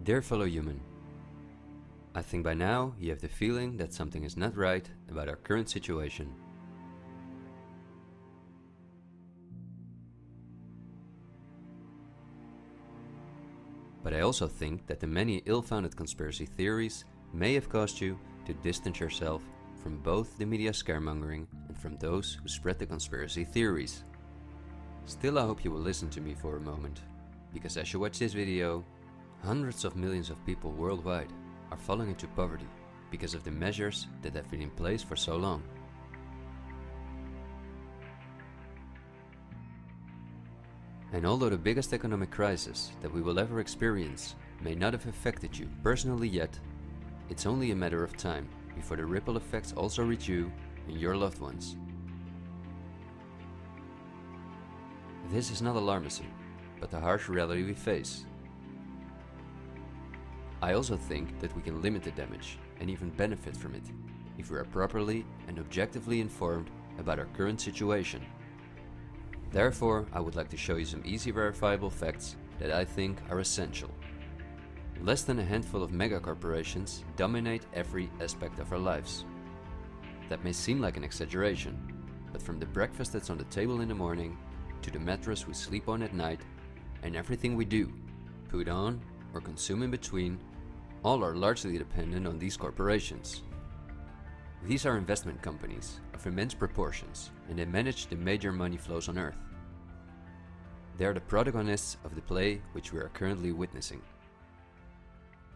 Dear fellow human, I think by now you have the feeling that something is not right about our current situation. But I also think that the many ill-founded conspiracy theories may have caused you to distance yourself from both the media scaremongering and from those who spread the conspiracy theories. Still, I hope you will listen to me for a moment, because as you watch this video, hundreds of millions of people worldwide are falling into poverty because of the measures that have been in place for so long. And although the biggest economic crisis that we will ever experience may not have affected you personally yet, it's only a matter of time before the ripple effects also reach you and your loved ones. This is not alarmism, but the harsh reality we face. I also think that we can limit the damage and even benefit from it if we are properly and objectively informed about our current situation. Therefore, I would like to show you some easy verifiable facts that I think are essential. Less than a handful of megacorporations dominate every aspect of our lives. That may seem like an exaggeration, but from the breakfast that's on the table in the morning, to the mattress we sleep on at night, and everything we do, put on, or consume in between, all are largely dependent on these corporations. These are investment companies of immense proportions, and they manage the major money flows on Earth. They are the protagonists of the play which we are currently witnessing.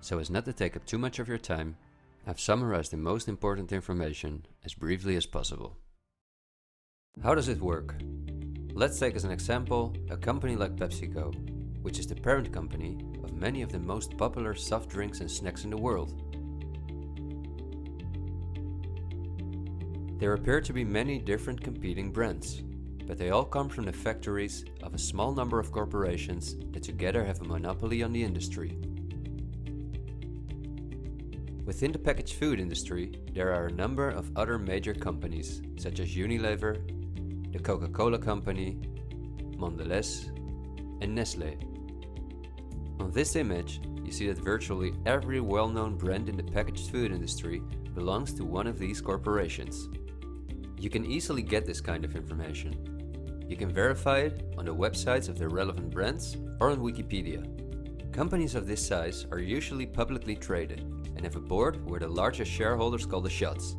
So as not to take up too much of your time, I've summarized the most important information as briefly as possible. How does it work? Let's take as an example a company like PepsiCo, which is the parent company of many of the most popular soft drinks and snacks in the world. There appear to be many different competing brands, but they all come from the factories of a small number of corporations that together have a monopoly on the industry. Within the packaged food industry, there are a number of other major companies such as Unilever, the Coca-Cola Company, Mondelez, and Nestlé. On this image, you see that virtually every well-known brand in the packaged food industry belongs to one of these corporations. You can easily get this kind of information. You can verify it on the websites of the relevant brands or on Wikipedia. Companies of this size are usually publicly traded and have a board where the largest shareholders call the shots.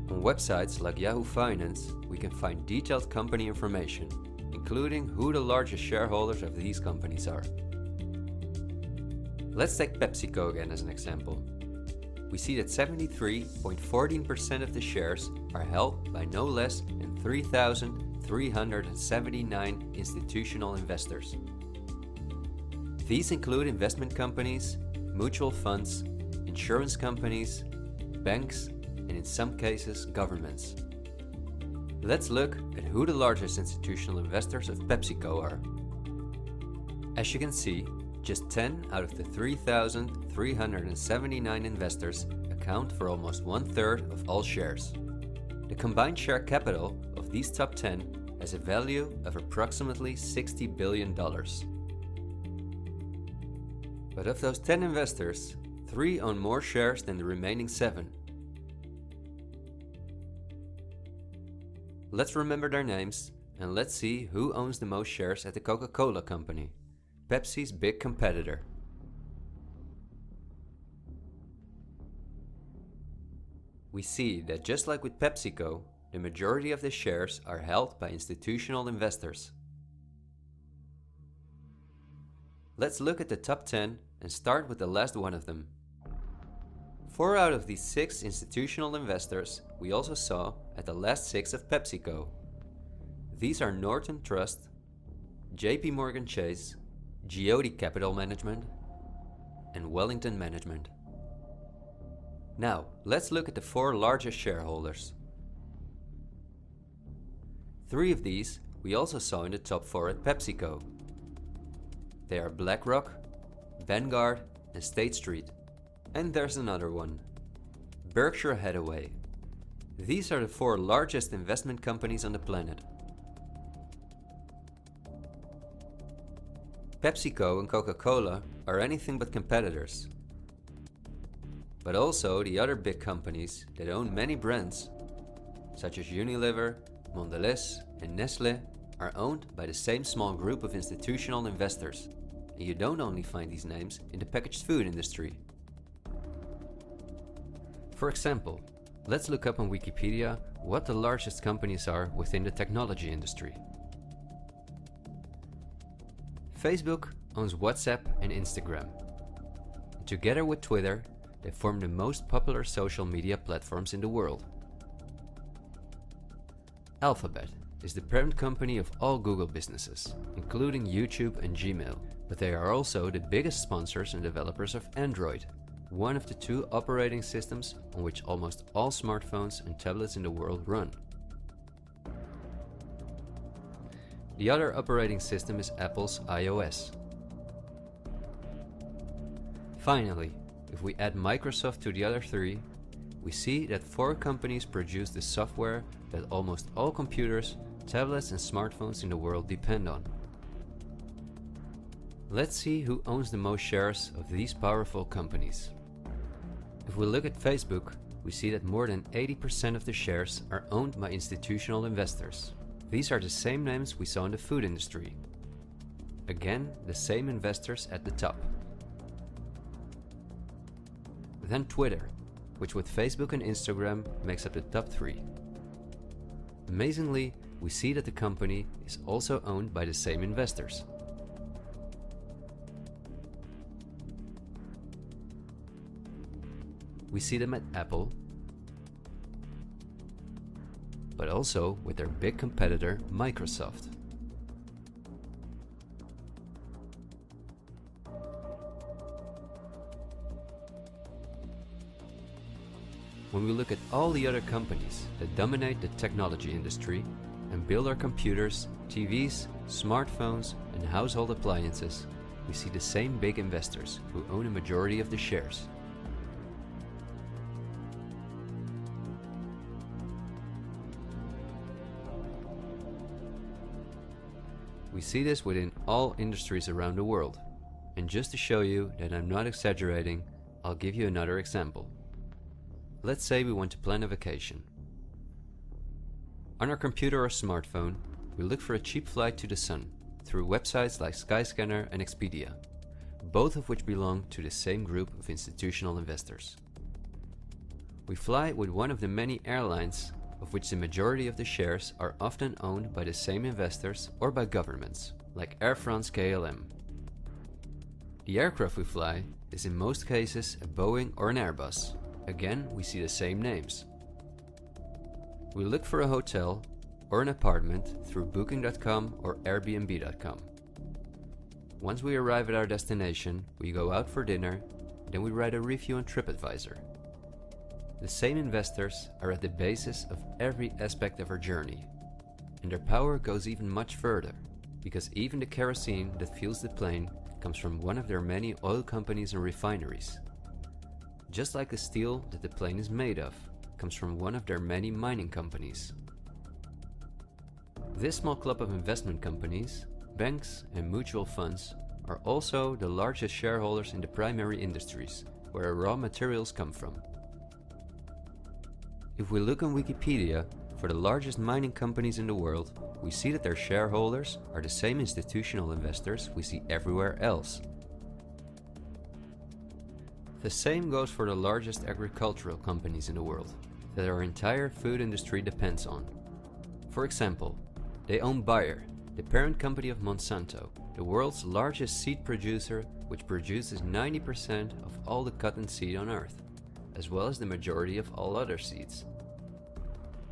On websites like Yahoo Finance, we can find detailed company information, including who the largest shareholders of these companies are. Let's take PepsiCo again as an example. We see that 73.14% of the shares are held by no less than 3,379 institutional investors. These include investment companies, mutual funds, insurance companies, banks, and in some cases, governments. Let's look at who the largest institutional investors of PepsiCo are. As you can see, just 10 out of the 3,379 investors account for almost 1/3 of all shares. The combined share capital of these top 10 has a value of approximately $60 billion. But of those 10 investors, 3 own more shares than the remaining 7. Let's remember their names and let's see who owns the most shares at the Coca-Cola Company, Pepsi's big competitor. We see that just like with PepsiCo, the majority of the shares are held by institutional investors. Let's look at the top 10 and start with the last one of them. 4 out of these 6 institutional investors we also saw at the last 6 of PepsiCo. These are Norton Trust, JP Morgan Chase, Geode Capital Management, and Wellington Management. Now, let's look at the 4 largest shareholders. 3 of these we also saw in the top 4 at PepsiCo. They are BlackRock, Vanguard, and State Street. And there's another one, Berkshire Hathaway. These are the 4 largest investment companies on the planet. PepsiCo and Coca-Cola are anything but competitors. But also the other big companies that own many brands, such as Unilever, Mondelez, and Nestlé, are owned by the same small group of institutional investors, and you don't only find these names in the packaged food industry. For example, let's look up on Wikipedia what the largest companies are within the technology industry. Facebook owns WhatsApp and Instagram. Together with Twitter, they form the most popular social media platforms in the world. Alphabet is the parent company of all Google businesses, including YouTube and Gmail, but they are also the biggest sponsors and developers of Android, one of the two operating systems on which almost all smartphones and tablets in the world run. The other operating system is Apple's iOS. Finally, if we add Microsoft to the other three, we see that 4 companies produce the software that almost all computers, tablets and smartphones in the world depend on. Let's see who owns the most shares of these powerful companies. If we look at Facebook, we see that more than 80% of the shares are owned by institutional investors. These are the same names we saw in the food industry. Again, the same investors at the top. Then Twitter, which with Facebook and Instagram makes up the top 3. Amazingly, we see that the company is also owned by the same investors. We see them at Apple, but also with their big competitor Microsoft. When we look at all the other companies that dominate the technology industry and build our computers, TVs, smartphones, and household appliances, we see the same big investors who own a majority of the shares. We see this within all industries around the world. And just to show you that I'm not exaggerating, I'll give you another example. Let's say we want to plan a vacation. On our computer or smartphone, we look for a cheap flight to the sun through websites like Skyscanner and Expedia, both of which belong to the same group of institutional investors. We fly with one of the many airlines, of which the majority of the shares are often owned by the same investors or by governments, like Air France-KLM. The aircraft we fly is in most cases a Boeing or an Airbus. Again, we see the same names. We look for a hotel or an apartment through Booking.com or Airbnb.com. Once we arrive at our destination, we go out for dinner, then we write a review on TripAdvisor. The same investors are at the basis of every aspect of our journey, and their power goes even much further, because even the kerosene that fuels the plane comes from one of their many oil companies and refineries. Just like the steel that the plane is made of comes from one of their many mining companies. This small club of investment companies, banks and mutual funds are also the largest shareholders in the primary industries, where raw materials come from. If we look on Wikipedia for the largest mining companies in the world, we see that their shareholders are the same institutional investors we see everywhere else. The same goes for the largest agricultural companies in the world, that our entire food industry depends on. For example, they own Bayer, the parent company of Monsanto, the world's largest seed producer, which produces 90% of all the cotton seed on Earth, as well as the majority of all other seeds.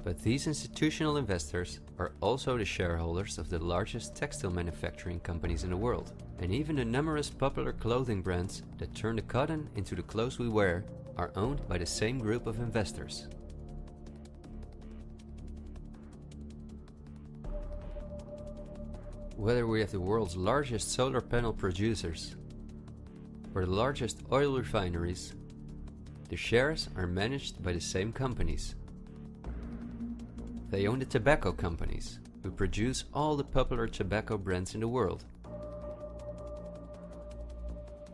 But these institutional investors are also the shareholders of the largest textile manufacturing companies in the world, and even the numerous popular clothing brands that turn the cotton into the clothes we wear are owned by the same group of investors. Whether we have the world's largest solar panel producers or the largest oil refineries, the shares are managed by the same companies. They own the tobacco companies, who produce all the popular tobacco brands in the world.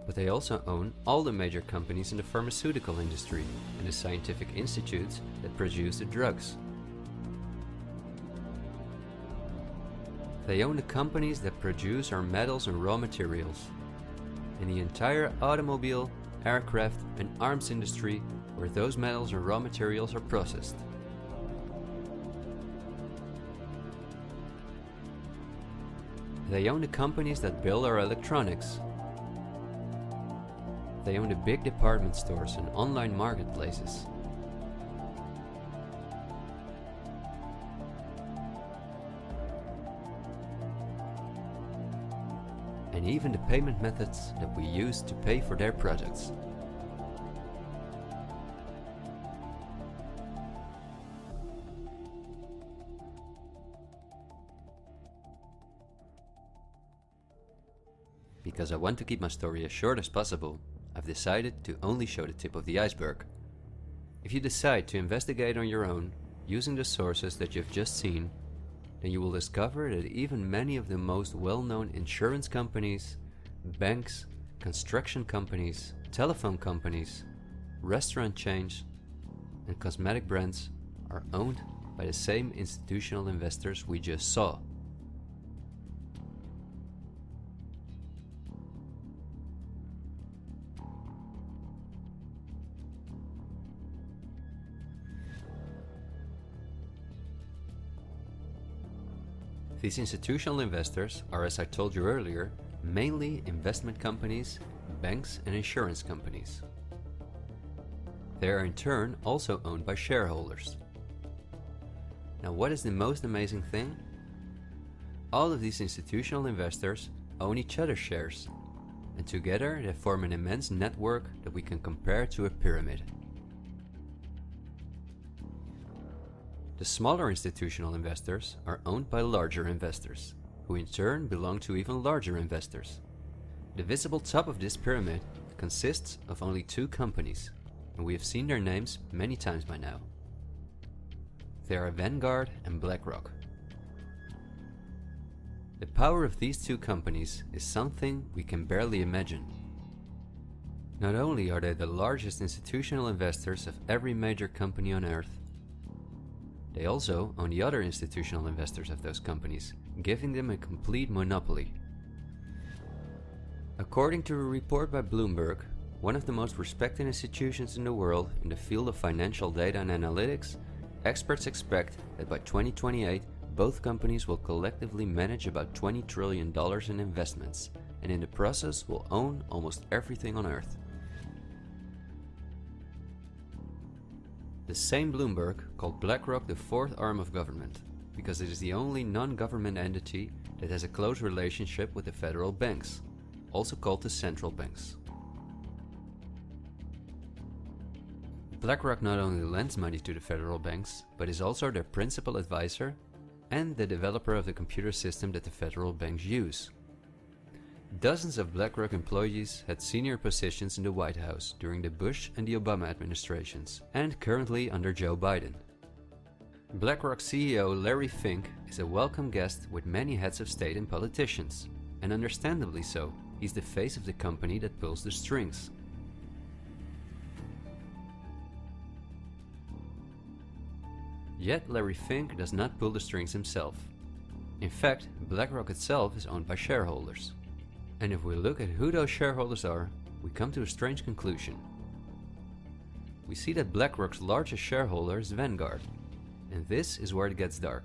But they also own all the major companies in the pharmaceutical industry and the scientific institutes that produce the drugs. They own the companies that produce our metals and raw materials, and the entire automobile, aircraft, and arms industry where those metals and raw materials are processed. They own the companies that build our electronics. They own the big department stores and online marketplaces. And even the payment methods that we use to pay for their products. Because I want to keep my story as short as possible, I've decided to only show the tip of the iceberg. If you decide to investigate on your own, using the sources that you've just seen, then you will discover that even many of the most well-known insurance companies, banks, construction companies, telephone companies, restaurant chains, and cosmetic brands are owned by the same institutional investors we just saw. These institutional investors are, as I told you earlier, mainly investment companies, banks, and insurance companies. They are in turn also owned by shareholders. Now, what is the most amazing thing? All of these institutional investors own each other's shares, and together they form an immense network that we can compare to a pyramid. The smaller institutional investors are owned by larger investors, who in turn belong to even larger investors. The visible top of this pyramid consists of only two companies, and we have seen their names many times by now. They are Vanguard and BlackRock. The power of these two companies is something we can barely imagine. Not only are they the largest institutional investors of every major company on Earth, they also own the other institutional investors of those companies, giving them a complete monopoly. According to a report by Bloomberg, one of the most respected institutions in the world in the field of financial data and analytics, experts expect that by 2028, both companies will collectively manage about $20 trillion in investments, and in the process will own almost everything on Earth. The same Bloomberg called BlackRock the fourth arm of government, because it is the only non-government entity that has a close relationship with the federal banks, also called the central banks. BlackRock not only lends money to the federal banks, but is also their principal advisor and the developer of the computer system that the federal banks use. Dozens of BlackRock employees had senior positions in the White House during the Bush and the Obama administrations, and currently under Joe Biden. BlackRock CEO Larry Fink is a welcome guest with many heads of state and politicians, and understandably so. He's the face of the company that pulls the strings. Yet Larry Fink does not pull the strings himself. In fact, BlackRock itself is owned by shareholders. And if we look at who those shareholders are, we come to a strange conclusion. We see that BlackRock's largest shareholder is Vanguard, and this is where it gets dark.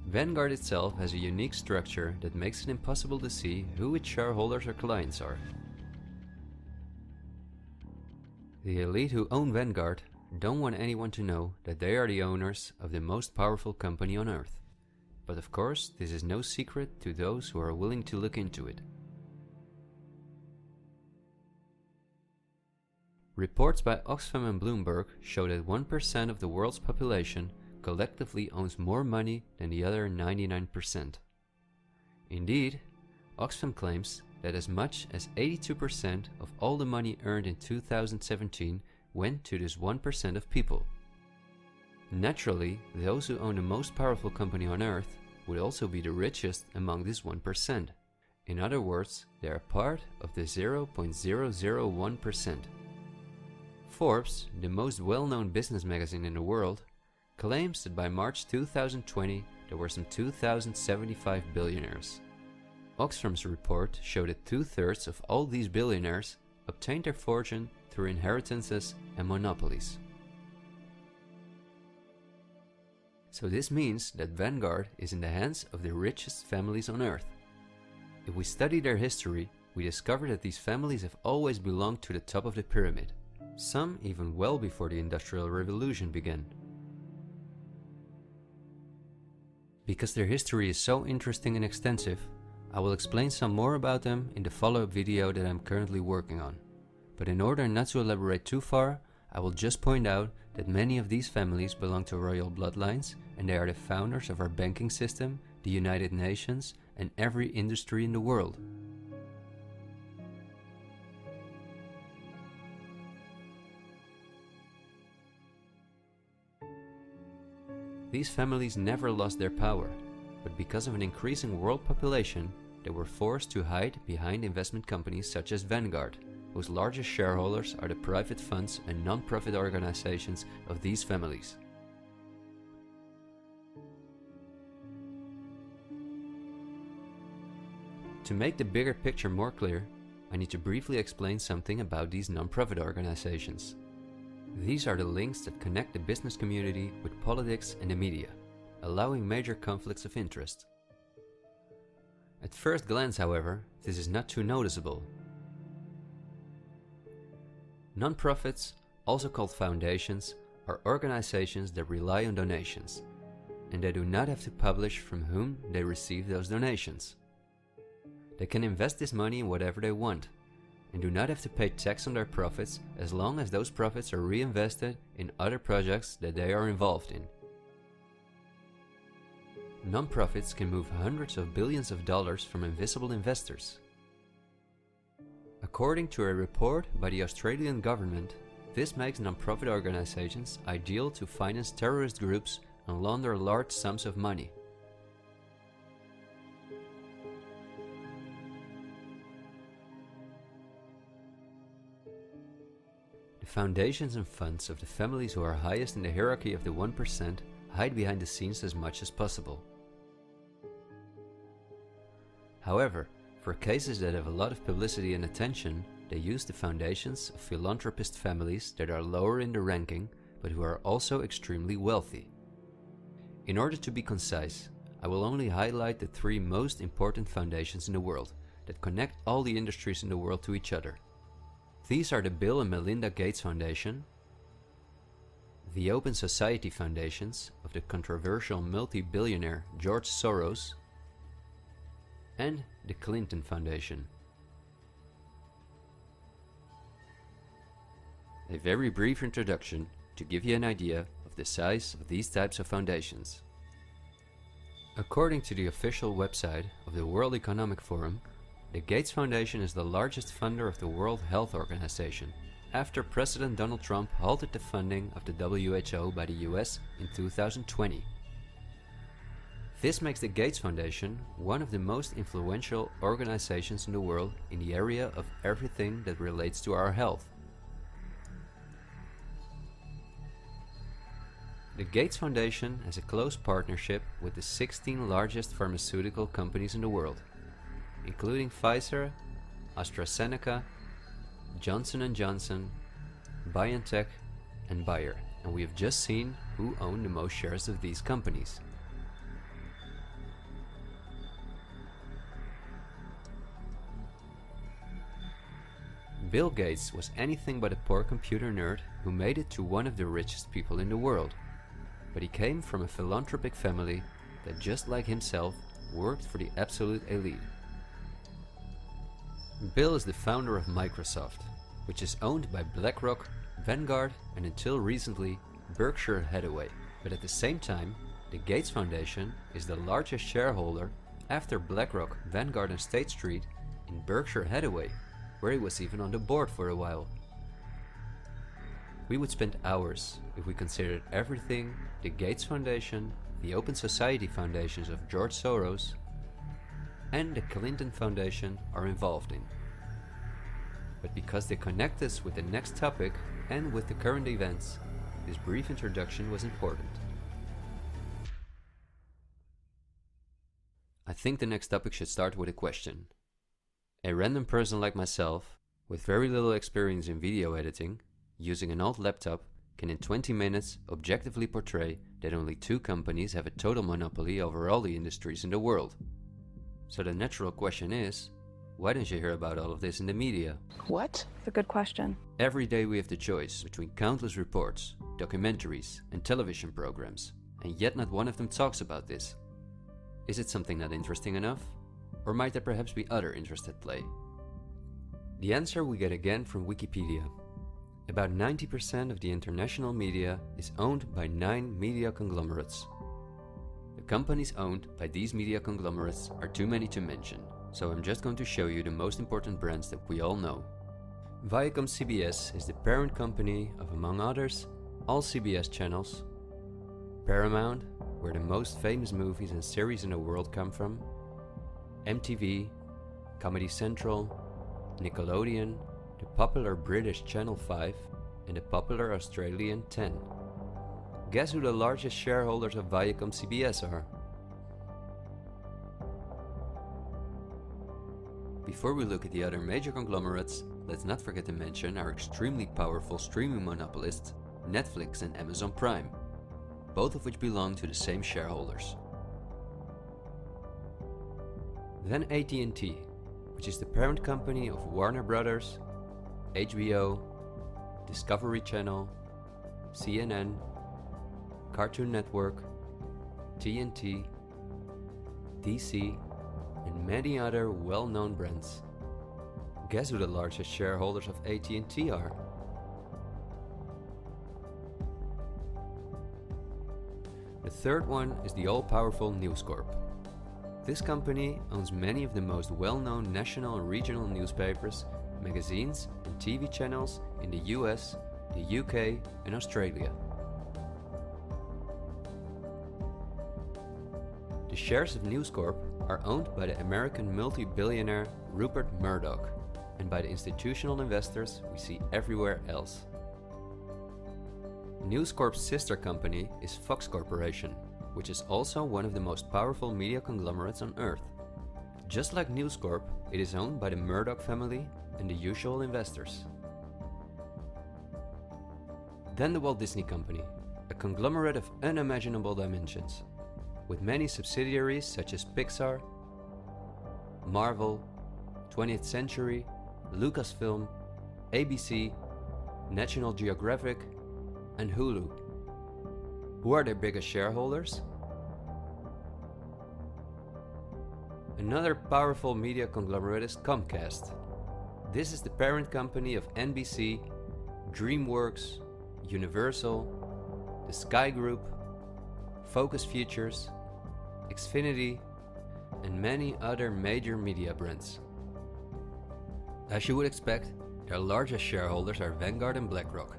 Vanguard itself has a unique structure that makes it impossible to see who its shareholders or clients are. The elite who own Vanguard don't want anyone to know that they are the owners of the most powerful company on Earth. But of course, this is no secret to those who are willing to look into it. Reports by Oxfam and Bloomberg show that 1% of the world's population collectively owns more money than the other 99%. Indeed, Oxfam claims that as much as 82% of all the money earned in 2017 went to this 1% of people. Naturally, those who own the most powerful company on Earth would also be the richest among this 1%. In other words, they are part of the 0.001%. Forbes, the most well-known business magazine in the world, claims that by March 2020 there were some 2,075 billionaires. Oxfam's report showed that 2/3 of all these billionaires obtained their fortune through inheritances and monopolies. So this means that Vanguard is in the hands of the richest families on earth. If we study their history, we discover that these families have always belonged to the top of the pyramid, some even well before the Industrial Revolution began. Because their history is so interesting and extensive, I will explain some more about them in the follow-up video that I'm currently working on. But in order not to elaborate too far, I will just point out that many of these families belong to royal bloodlines, and they are the founders of our banking system, the United Nations, and every industry in the world. These families never lost their power, but because of an increasing world population, they were forced to hide behind investment companies such as Vanguard, whose largest shareholders are the private funds and non-profit organizations of these families. To make the bigger picture more clear, I need to briefly explain something about these non-profit organizations. These are the links that connect the business community with politics and the media, allowing major conflicts of interest. At first glance, however, this is not too noticeable. Non-profits, also called foundations, are organizations that rely on donations, and they do not have to publish from whom they receive those donations. They can invest this money in whatever they want, and do not have to pay tax on their profits as long as those profits are reinvested in other projects that they are involved in. Non-profits can move hundreds of billions of dollars from invisible investors. According to a report by the Australian government, this makes non-profit organizations ideal to finance terrorist groups and launder large sums of money. The foundations and funds of the families who are highest in the hierarchy of the 1% hide behind the scenes as much as possible. However, for cases that have a lot of publicity and attention, they use the foundations of philanthropist families that are lower in the ranking, but who are also extremely wealthy. In order to be concise, I will only highlight the 3 most important foundations in the world that connect all the industries in the world to each other. These are the Bill and Melinda Gates Foundation, the Open Society Foundations of the controversial multi-billionaire George Soros, and the Clinton Foundation. A very brief introduction to give you an idea of the size of these types of foundations. According to the official website of the World Economic Forum, the Gates Foundation is the largest funder of the World Health Organization, after President Donald Trump halted the funding of the WHO by the US in 2020. This makes the Gates Foundation one of the most influential organizations in the world in the area of everything that relates to our health. The Gates Foundation has a close partnership with the 16 largest pharmaceutical companies in the world, including Pfizer, AstraZeneca, Johnson & Johnson, BioNTech, and Bayer, and we have just seen who own the most shares of these companies. Bill Gates was anything but a poor computer nerd who made it to one of the richest people in the world, but he came from a philanthropic family that, just like himself, worked for the absolute elite. Bill is the founder of Microsoft, which is owned by BlackRock, Vanguard, and until recently, Berkshire Hathaway. But at the same time, the Gates Foundation is the largest shareholder after BlackRock, Vanguard, and State Street in Berkshire Hathaway, where he was even on the board for a while. We would spend hours if we considered everything the Gates Foundation, the Open Society Foundations of George Soros, and the Clinton Foundation are involved in. But because they connect us with the next topic and with the current events, this brief introduction was important. I think the next topic should start with a question. A random person like myself, with very little experience in video editing, using an old laptop, can in 20 minutes objectively portray that only 2 companies have a total monopoly over all the industries in the world. So the natural question is, why don't you hear about all of this in the media? What? It's a good question. Every day we have the choice between countless reports, documentaries, and television programs, and yet not one of them talks about this. Is it something not interesting enough? Or might there perhaps be other interests at play? The answer we get again from Wikipedia. About 90% of the international media is owned by 9 media conglomerates. The companies owned by these media conglomerates are too many to mention, so I'm just going to show you the most important brands that we all know. Viacom CBS is the parent company of, among others, all CBS channels, Paramount, where the most famous movies and series in the world come from, MTV, Comedy Central, Nickelodeon, the popular British Channel 5, and the popular Australian 10. Guess who the largest shareholders of Viacom CBS are? Before we look at the other major conglomerates, let's not forget to mention our extremely powerful streaming monopolists, Netflix and Amazon Prime, both of which belong to the same shareholders. Then AT&T, which is the parent company of Warner Brothers, HBO, Discovery Channel, CNN, Cartoon Network, TNT, DC, and many other well-known brands. Guess who the largest shareholders of AT&T are? The third one is the all-powerful News Corp. This company owns many of the most well-known national and regional newspapers, magazines, and TV channels in the US, the UK, and Australia. The shares of News Corp are owned by the American multi-billionaire Rupert Murdoch and by the institutional investors we see everywhere else. News Corp's sister company is Fox Corporation, which is also one of the most powerful media conglomerates on Earth. Just like News Corp, it is owned by the Murdoch family and the usual investors. Then the Walt Disney Company, a conglomerate of unimaginable dimensions, with many subsidiaries such as Pixar, Marvel, 20th Century, Lucasfilm, ABC, National Geographic, and Hulu. Who are their biggest shareholders? Another powerful media conglomerate is Comcast. This is the parent company of NBC, DreamWorks, Universal, the Sky Group, Focus Features, Xfinity, and many other major media brands. As you would expect, their largest shareholders are Vanguard and BlackRock.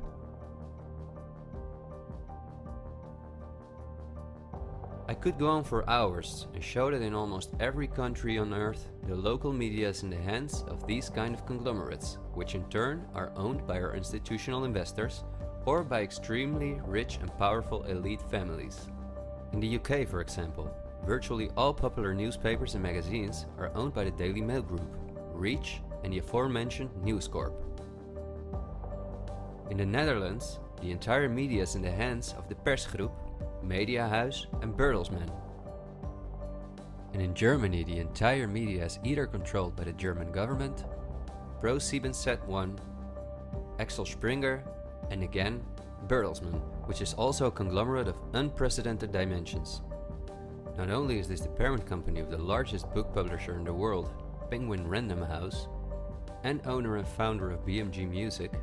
I could go on for hours and show that in almost every country on Earth, the local media is in the hands of these kind of conglomerates, which in turn are owned by our institutional investors or by extremely rich and powerful elite families. In the UK, for example, virtually all popular newspapers and magazines are owned by the Daily Mail Group, Reach, and the aforementioned News Corp. In the Netherlands, the entire media is in the hands of the Persgroep, Mediahuis, and Bertelsmann. And in Germany, the entire media is either controlled by the German government, ProSiebenSat.1, Axel Springer, and again, Bertelsmann, which is also a conglomerate of unprecedented dimensions. Not only is this the parent company of the largest book publisher in the world, Penguin Random House, and owner and founder of BMG Music,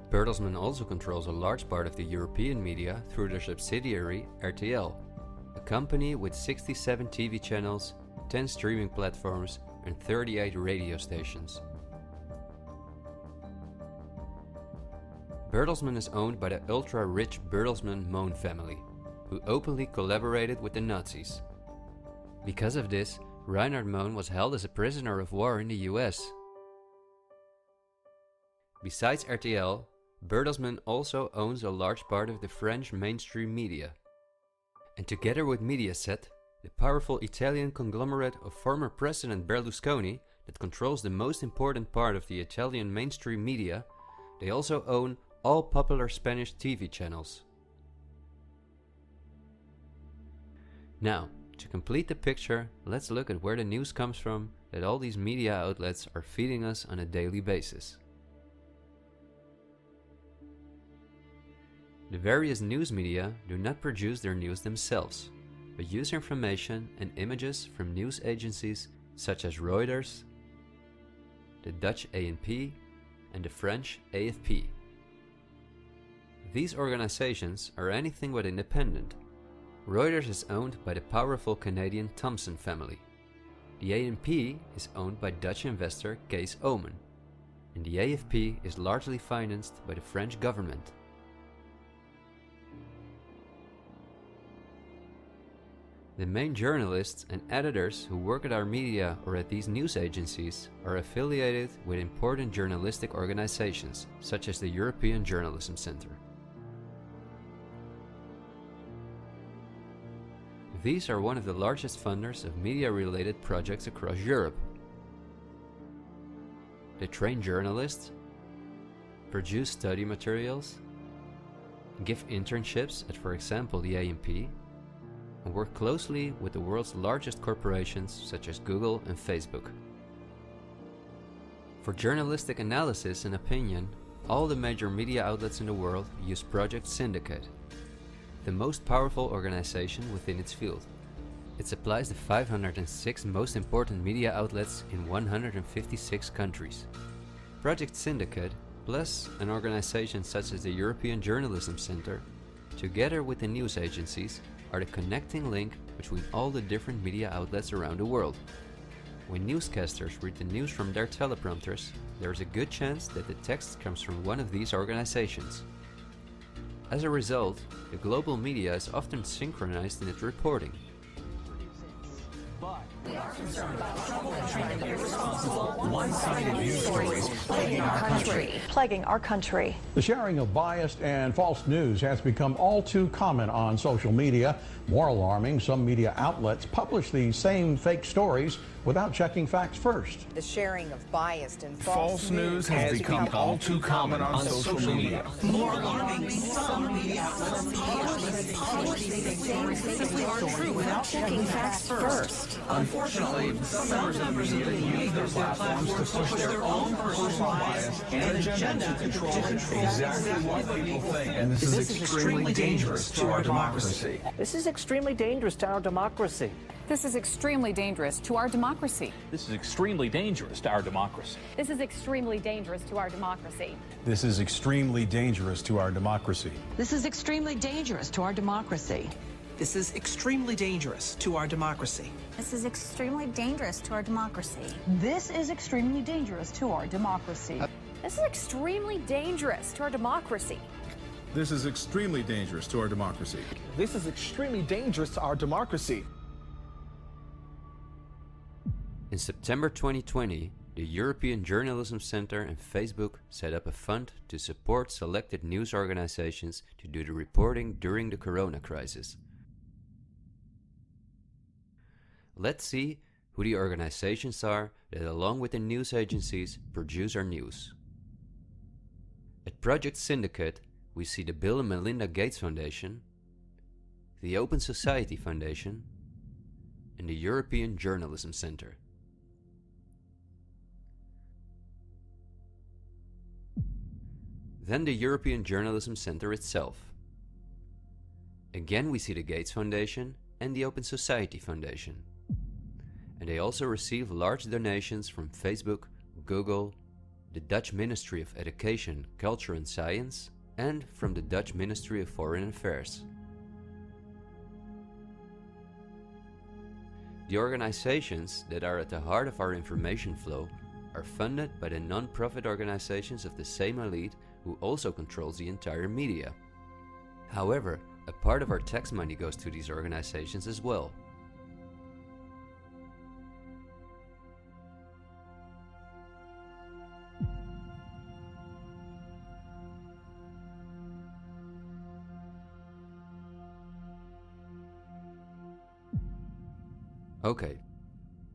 Bertelsmann also controls a large part of the European media through their subsidiary RTL, a company with 67 TV channels, 10 streaming platforms, and 38 radio stations. Bertelsmann is owned by the ultra-rich Bertelsmann-Mohn family, who openly collaborated with the Nazis. Because of this, Reinhard Mohn was held as a prisoner of war in the US. Besides RTL, Bertelsmann also owns a large part of the French mainstream media. And together with Mediaset, the powerful Italian conglomerate of former President Berlusconi that controls the most important part of the Italian mainstream media, they also own all popular Spanish TV channels. Now, to complete the picture, let's look at where the news comes from that all these media outlets are feeding us on a daily basis. The various news media do not produce their news themselves, but use information and images from news agencies such as Reuters, the Dutch ANP, and the French AFP. These organizations are anything but independent. Reuters is owned by the powerful Canadian Thomson family. The ANP is owned by Dutch investor Kees Omen, and the AFP is largely financed by the French government. The main journalists and editors who work at our media or at these news agencies are affiliated with important journalistic organizations, such as the European Journalism Centre. These are one of the largest funders of media-related projects across Europe. They train journalists, produce study materials, give internships at, for example, the ANP, and work closely with the world's largest corporations such as Google and Facebook. For journalistic analysis and opinion, all the major media outlets in the world use Project Syndicate, the most powerful organization within its field. It supplies the 506 most important media outlets in 156 countries. Project Syndicate, plus an organization such as the European Journalism Centre, together with the news agencies, are the connecting link between all the different media outlets around the world. When newscasters read the news from their teleprompters, there is a good chance that the text comes from one of these organizations. As a result, the global media is often synchronized in its reporting. We are concerned about trouble and irresponsible, one-sided news stories plaguing our country. The sharing of biased and false news has become all too common on social media. More alarming, some media outlets publish these same fake stories without checking facts first. The sharing of biased and false news has become all too common on social media. More alarming, some media outlets publish these stories simply aren't true without checking facts first. Unfortunately, some members of the media use their platforms to push their own personal bias and agenda to control exactly what people think. And this is extremely dangerous to our democracy. This is extremely dangerous to our democracy. This is extremely dangerous to our democracy. This is extremely dangerous to our democracy. This is extremely dangerous to our democracy. This is extremely dangerous to our democracy. This is extremely dangerous to our democracy. This is extremely dangerous to our democracy. This is extremely dangerous to our democracy. This is extremely dangerous to our democracy. This is extremely dangerous to our democracy. This is extremely dangerous to our democracy. This is extremely dangerous to our democracy. In September 2020, the European Journalism Centre and Facebook set up a fund to support selected news organizations to do the reporting during the corona crisis. Let's see who the organizations are that, along with the news agencies, produce our news. At Project Syndicate, we see the Bill and Melinda Gates Foundation, the Open Society Foundation, and the European Journalism Centre. Then the European Journalism Centre itself. Again we see the Gates Foundation and the Open Society Foundation. And they also receive large donations from Facebook, Google, the Dutch Ministry of Education, Culture and Science, and from the Dutch Ministry of Foreign Affairs. The organizations that are at the heart of our information flow are funded by the non-profit organizations of the same elite who also controls the entire media. However, a part of our tax money goes to these organizations as well. Okay,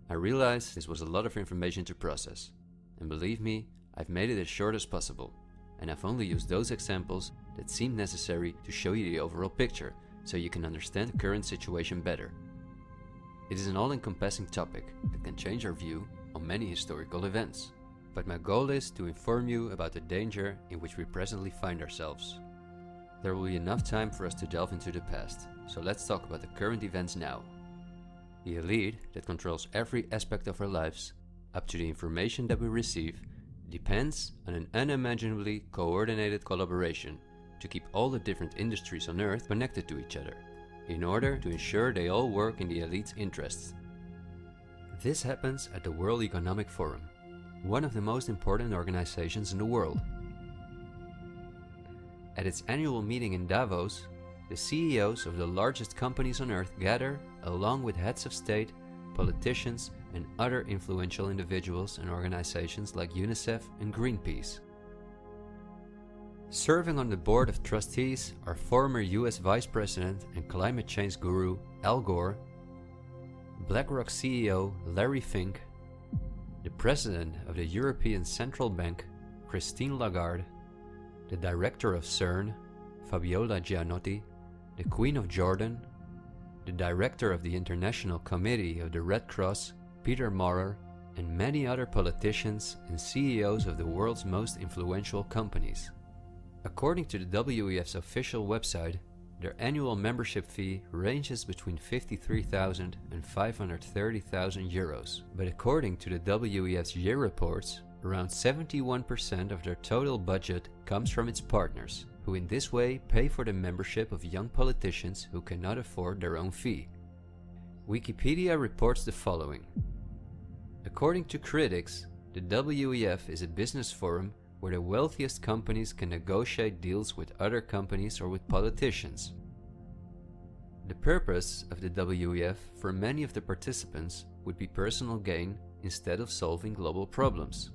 I realize this was a lot of information to process, and believe me, I've made it as short as possible, and I've only used those examples that seem necessary to show you the overall picture, so you can understand the current situation better. It is an all-encompassing topic that can change our view on many historical events, but my goal is to inform you about the danger in which we presently find ourselves. There will be enough time for us to delve into the past, so let's talk about the current events now. The elite that controls every aspect of our lives, up to the information that we receive, depends on an unimaginably coordinated collaboration to keep all the different industries on Earth connected to each other, in order to ensure they all work in the elite's interests. This happens at the World Economic Forum, one of the most important organizations in the world. At its annual meeting in Davos, the CEOs of the largest companies on Earth gather along with heads of state, politicians, and other influential individuals and organizations like UNICEF and Greenpeace. Serving on the board of trustees are former US Vice President and climate change guru Al Gore, BlackRock CEO Larry Fink, the President of the European Central Bank Christine Lagarde, the Director of CERN Fabiola Gianotti, the Queen of Jordan, the Director of the International Committee of the Red Cross Peter Maurer, and many other politicians and CEOs of the world's most influential companies. According to the WEF's official website, their annual membership fee ranges between 53,000 and 530,000 euros. But according to the WEF's year reports, around 71% of their total budget comes from its partners, who in this way pay for the membership of young politicians who cannot afford their own fee. Wikipedia reports the following. According to critics, the WEF is a business forum where the wealthiest companies can negotiate deals with other companies or with politicians. The purpose of the WEF for many of the participants would be personal gain instead of solving global problems.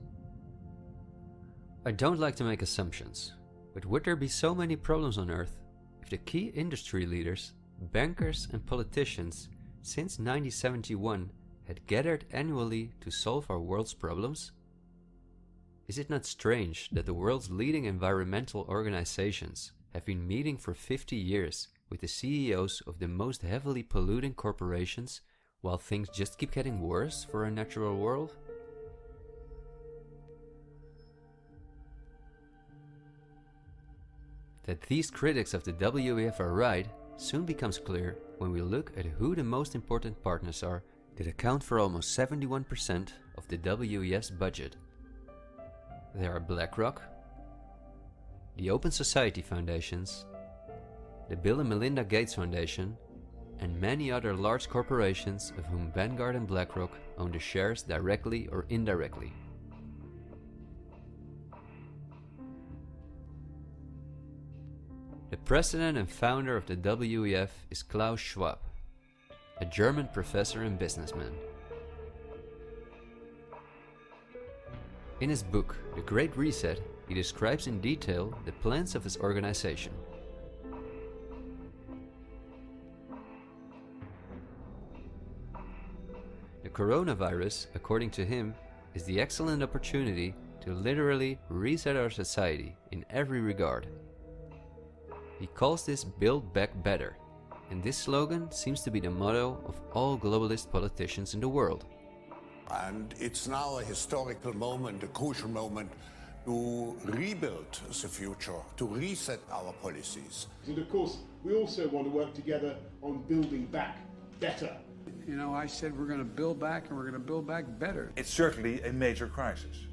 I don't like to make assumptions, but would there be so many problems on Earth if the key industry leaders, bankers and politicians since 1971 had gathered annually to solve our world's problems? Is it not strange that the world's leading environmental organizations have been meeting for 50 years with the CEOs of the most heavily polluting corporations while things just keep getting worse for our natural world? That these critics of the WEF are right soon becomes clear when we look at who the most important partners are that account for almost 71% of the WEF's budget. There are BlackRock, the Open Society Foundations, the Bill and Melinda Gates Foundation, and many other large corporations of whom Vanguard and BlackRock own the shares directly or indirectly. The president and founder of the WEF is Klaus Schwab, a German professor and businessman. In his book, The Great Reset, he describes in detail the plans of his organization. The coronavirus, according to him, is the excellent opportunity to literally reset our society in every regard. He calls this Build Back Better, and this slogan seems to be the motto of all globalist politicians in the world. And it's now a historical moment, a crucial moment, to rebuild the future, to reset our policies. And of course, we also want to work together on building back better. You know, I said we're going to build back and we're going to build back better. It's certainly a major crisis,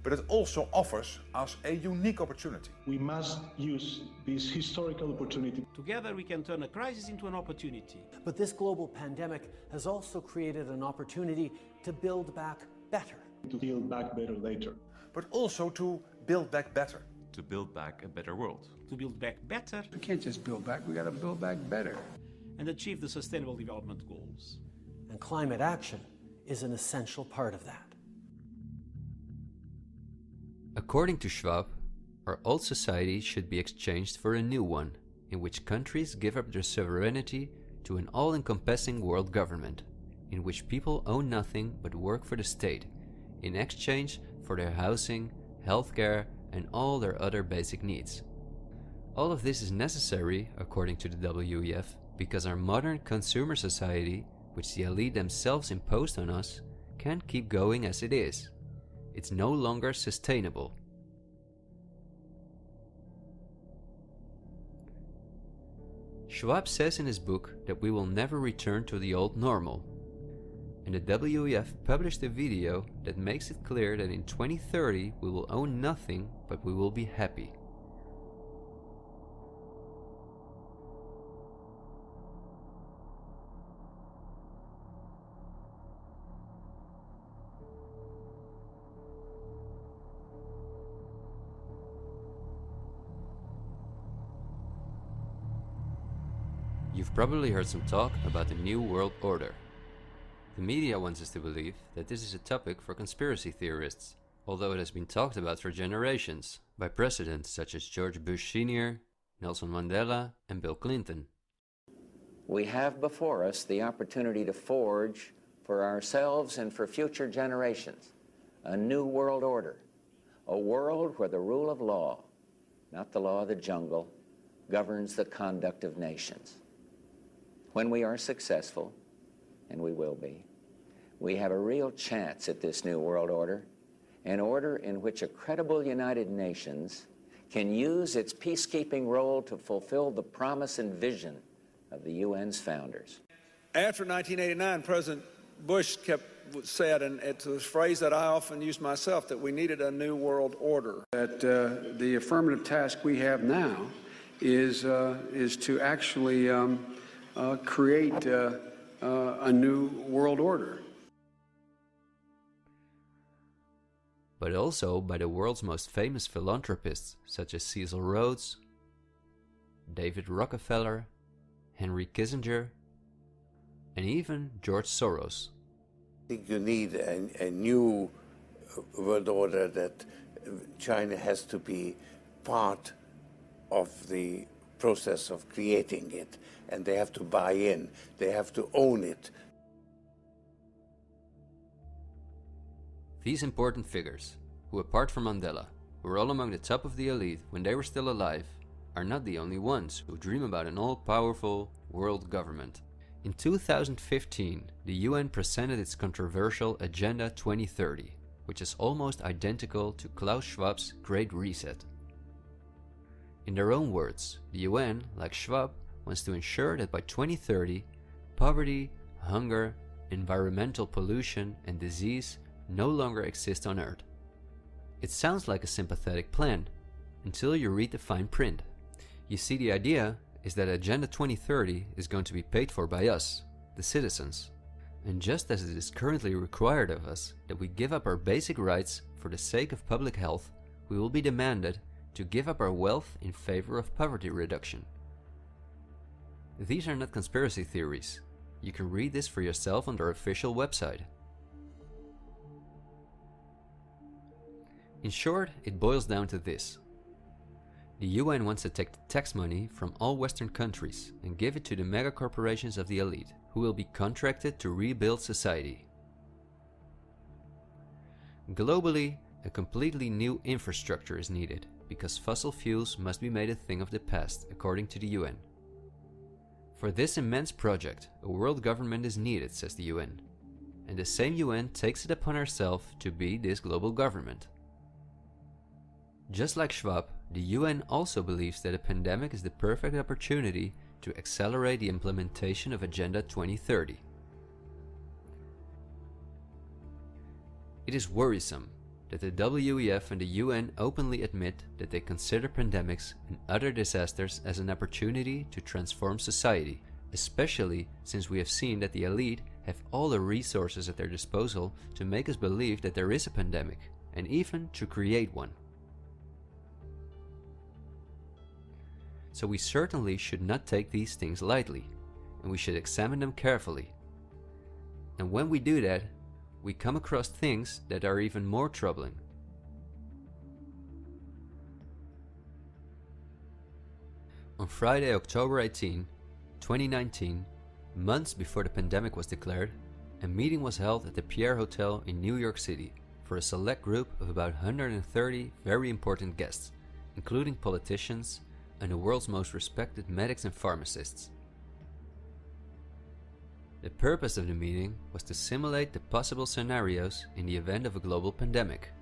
but it also offers us a unique opportunity. We must use this historical opportunity. Together we can turn a crisis into an opportunity. But this global pandemic has also created an opportunity to build back better. To build back better later. But also to build back better. To build back a better world. To build back better. We can't just build back, we got to build back better. And achieve the Sustainable Development Goals. And climate action is an essential part of that. According to Schwab, our old society should be exchanged for a new one, in which countries give up their sovereignty to an all-encompassing world government, in which people own nothing but work for the state, in exchange for their housing, healthcare, and all their other basic needs. All of this is necessary, according to the WEF, because our modern consumer society, which the elite themselves imposed on us, can't keep going as it is. It's no longer sustainable. Schwab says in his book that we will never return to the old normal. And the WEF published a video that makes it clear that in 2030 we will own nothing, but we will be happy. You've probably heard some talk about the New World Order. The media wants us to believe that this is a topic for conspiracy theorists, although it has been talked about for generations by presidents such as George Bush Sr., Nelson Mandela, and Bill Clinton. We have before us the opportunity to forge for ourselves and for future generations a new world order, a world where the rule of law, not the law of the jungle, governs the conduct of nations. When we are successful, and we will be, we have a real chance at this new world order, an order in which a credible United Nations can use its peacekeeping role to fulfill the promise and vision of the UN's founders. After 1989, President Bush said, and it's a phrase that I often use myself, that we needed a new world order. That the affirmative task we have now is to actually create a new world order. But also by the world's most famous philanthropists such as Cecil Rhodes, David Rockefeller, Henry Kissinger, and even George Soros. I think you need a new world order, that China has to be part of the process of creating it, and they have to buy in, they have to own it. These important figures, who apart from Mandela, were all among the top of the elite when they were still alive, are not the only ones who dream about an all-powerful world government. In 2015, the UN presented its controversial Agenda 2030, which is almost identical to Klaus Schwab's Great Reset. In their own words, the UN, like Schwab, wants to ensure that by 2030, poverty, hunger, environmental pollution, and disease no longer exist on Earth. It sounds like a sympathetic plan, until you read the fine print. You see, the idea is that Agenda 2030 is going to be paid for by us, the citizens. And just as it is currently required of us that we give up our basic rights for the sake of public health, we will be demanded to give up our wealth in favor of poverty reduction. These are not conspiracy theories. You can read this for yourself on their official website. In short, it boils down to this. The UN wants to take the tax money from all Western countries and give it to the mega corporations of the elite, who will be contracted to rebuild society. Globally, a completely new infrastructure is needed, because fossil fuels must be made a thing of the past, according to the UN. For this immense project, a world government is needed, says the UN. And the same UN takes it upon herself to be this global government. Just like Schwab, the UN also believes that a pandemic is the perfect opportunity to accelerate the implementation of Agenda 2030. It is worrisome that the WEF and the UN openly admit that they consider pandemics and other disasters as an opportunity to transform society, especially since we have seen that the elite have all the resources at their disposal to make us believe that there is a pandemic, and even to create one. So we certainly should not take these things lightly, and we should examine them carefully. And when we do that, we come across things that are even more troubling. On Friday, October 18, 2019, months before the pandemic was declared, a meeting was held at the Pierre Hotel in New York City for a select group of about 130 very important guests, including politicians and the world's most respected medics and pharmacists. The purpose of the meeting was to simulate the possible scenarios in the event of a global pandemic.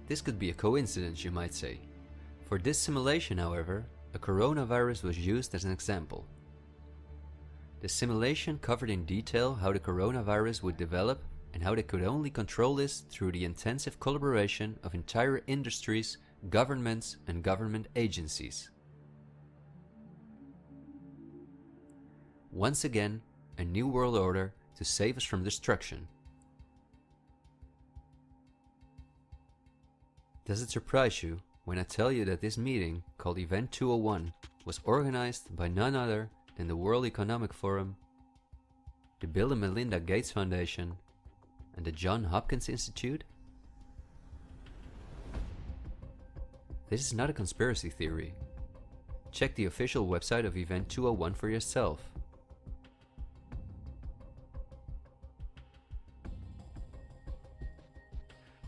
This could be a coincidence, you might say. For this simulation, however, a coronavirus was used as an example. The simulation covered in detail how the coronavirus would develop and how they could only control this through the intensive collaboration of entire industries, governments, and government agencies. Once again, a new world order to save us from destruction. Does it surprise you when I tell you that this meeting, called Event 201, was organized by none other than the World Economic Forum, the Bill and Melinda Gates Foundation, and the Johns Hopkins Institute? This is not a conspiracy theory. Check the official website of Event 201 for yourself.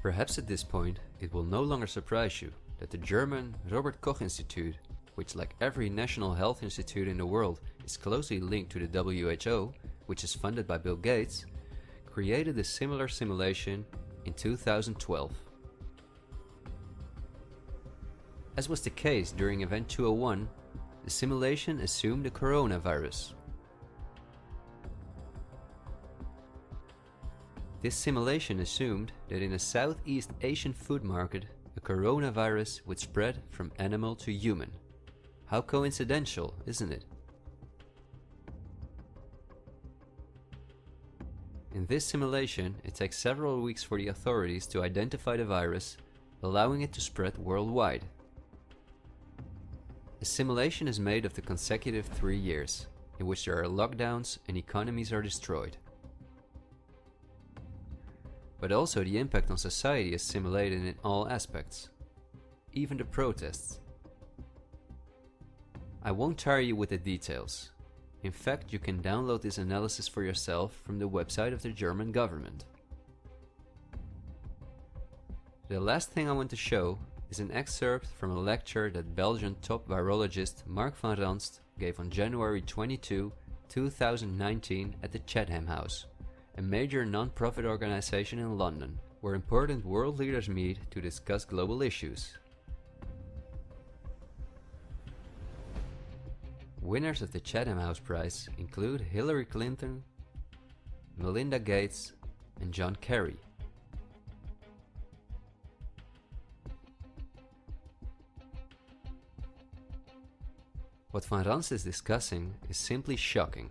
Perhaps at this point, it will no longer surprise you that the German Robert Koch Institute, which like every national health institute in the world is closely linked to the WHO, which is funded by Bill Gates, created a similar simulation in 2012. As was the case during Event 201, the simulation assumed the coronavirus. This simulation assumed that in a Southeast Asian food market, a coronavirus would spread from animal to human. How coincidental, isn't it? In this simulation, it takes several weeks for the authorities to identify the virus, allowing it to spread worldwide. A simulation is made of the consecutive 3 years, in which there are lockdowns and economies are destroyed. But also the impact on society is simulated in all aspects, even the protests. I won't tire you with the details. In fact, you can download this analysis for yourself from the website of the German government. The last thing I want to show is an excerpt from a lecture that Belgian top virologist Mark van Ranst gave on January 22, 2019 at the Chatham House, a major non-profit organization in London, where important world leaders meet to discuss global issues. Winners of the Chatham House Prize include Hillary Clinton, Melinda Gates, and John Kerry. What Van Ranst is discussing is simply shocking.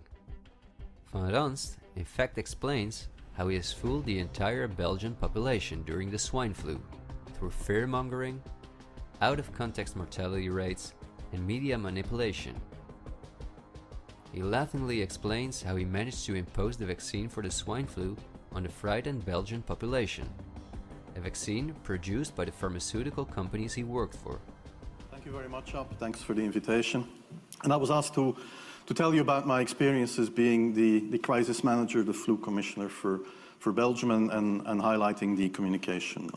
Van Ranst in fact explains how he has fooled the entire Belgian population during the swine flu through fear-mongering, out-of-context mortality rates, and media manipulation. He laughingly explains how he managed to impose the vaccine for the swine flu on the frightened Belgian population, a vaccine produced by the pharmaceutical companies he worked for. Thank you very much, Ab. Thanks for the invitation. And I was asked to tell you about my experiences being the crisis manager, the flu commissioner for Belgium, and highlighting the communication.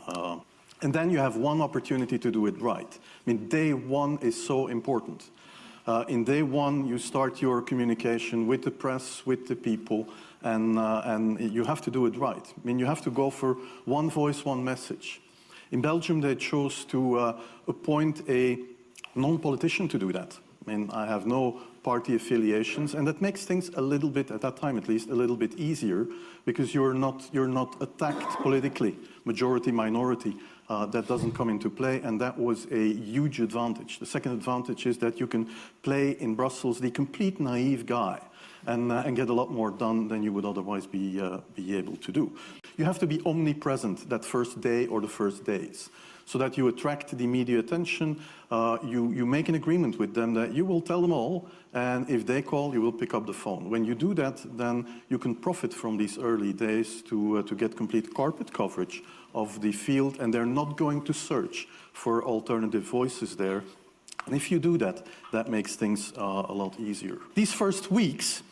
And then you have one opportunity to do it right. I mean, day one is so important. In day one, you start your communication with the press, with the people, and you have to do it right. I mean, you have to go for one voice, one message. In Belgium, they chose to appoint a non-politician to do that. I mean, I have no party affiliations, and that makes things a little bit, at that time at least, a little bit easier, because you're not attacked politically, majority, minority. That doesn't come into play, and that was a huge advantage. The second advantage is that you can play in Brussels the complete naive guy and get a lot more done than you would otherwise be able to do. You have to be omnipresent that first day or the first days, so that you attract the media attention. You make an agreement with them that you will tell them all, and if they call, you will pick up the phone. When you do that, then you can profit from these early days to get complete carpet coverage of the field, and they're not going to search for alternative voices there. And if you do that, that makes things a lot easier. These first weeks,